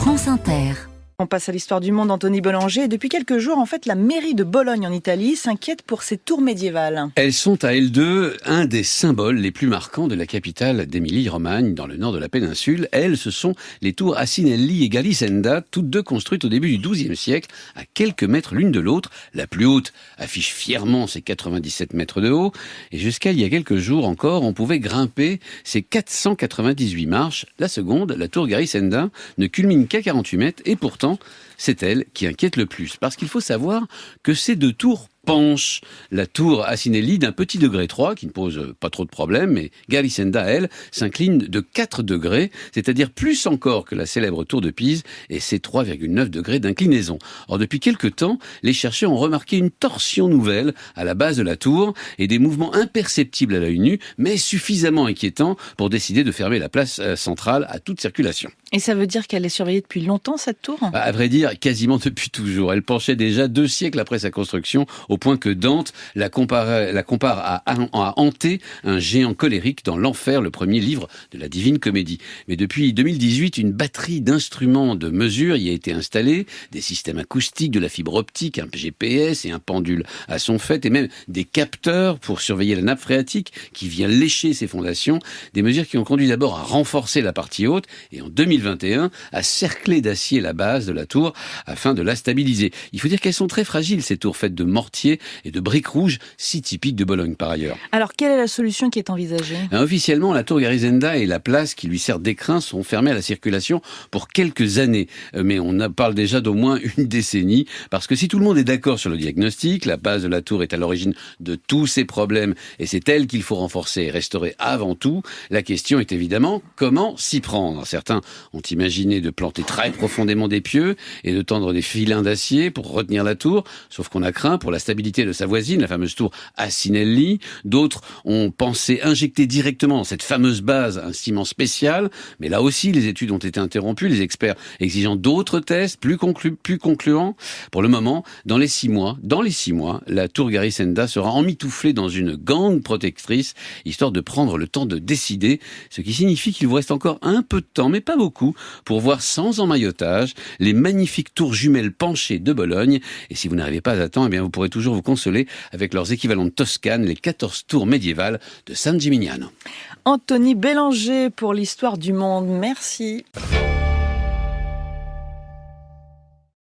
France Inter. On passe à l'histoire du monde, Anthony Bellanger. Et depuis quelques jours, en fait, la mairie de Bologne en Italie s'inquiète pour ses tours médiévales. Elles sont à elles deux un des symboles les plus marquants de la capitale d'Émilie-Romagne, dans le nord de la péninsule. Elles, ce sont les tours Asinelli et Gallicenda, toutes deux construites au début du XIIe siècle, à quelques mètres l'une de l'autre. La plus haute affiche fièrement ses 97 mètres de haut. Et jusqu'à il y a quelques jours encore, on pouvait grimper ses 498 marches. La seconde, la tour Gallicenda, ne culmine qu'à 48 mètres et pourtant, c'est elle qui inquiète le plus. Parce qu'il faut savoir que ces deux tours penchent. La tour Asinelli d'un petit degré 3, qui ne pose pas trop de problèmes, mais Gallicenda, elle, s'incline de 4 degrés, c'est-à-dire plus encore que la célèbre tour de Pise et ses 3,9 degrés d'inclinaison. Or, depuis quelque temps, les chercheurs ont remarqué une torsion nouvelle à la base de la tour et des mouvements imperceptibles à l'œil nu, mais suffisamment inquiétants pour décider de fermer la place centrale à toute circulation. Et ça veut dire qu'elle est surveillée depuis longtemps, cette tour ? À vrai dire, quasiment depuis toujours. Elle penchait déjà 2 siècles après sa construction, au point que Dante la compare à hanter un géant colérique dans l'Enfer, le premier livre de la Divine Comédie. Mais depuis 2018, une batterie d'instruments de mesure y a été installée, des systèmes acoustiques, de la fibre optique, un GPS et un pendule à son fait, et même des capteurs pour surveiller la nappe phréatique qui vient lécher ses fondations. Des mesures qui ont conduit d'abord à renforcer la partie haute et en 2021 à cercler d'acier la base de la tour afin de la stabiliser. Il faut dire qu'elles sont très fragiles, ces tours faites de mortier et de briques rouges, si typiques de Bologne par ailleurs. Alors, quelle est la solution qui est envisagée ? Officiellement, la tour Gallicenda et la place qui lui sert d'écrin sont fermées à la circulation pour quelques années. Mais on parle déjà d'au moins une décennie, parce que si tout le monde est d'accord sur le diagnostic, la base de la tour est à l'origine de tous ces problèmes et c'est elle qu'il faut renforcer et restaurer avant tout, la question est évidemment comment s'y prendre. Certains ont imaginé de planter très profondément des pieux et de tendre des filins d'acier pour retenir la tour, sauf qu'on a craint pour la stabilité de sa voisine, la fameuse tour Asinelli. D'autres ont pensé injecter directement dans cette fameuse base un ciment spécial, mais là aussi les études ont été interrompues, les experts exigeant d'autres tests plus concluants. Pour le moment, dans les 6 mois, la tour Gallicenda sera emmitouflée dans une gangue protectrice, histoire de prendre le temps de décider, ce qui signifie qu'il vous reste encore un peu de temps, mais pas beaucoup, pour voir sans emmaillotage les magnifiques tours jumelles penchées de Bologne. Et si vous n'arrivez pas à temps, eh bien vous pourrez toujours vous consoler avec leurs équivalents de Toscane, les 14 tours médiévales de San Gimignano. Anthony Bellanger pour l'histoire du monde. Merci.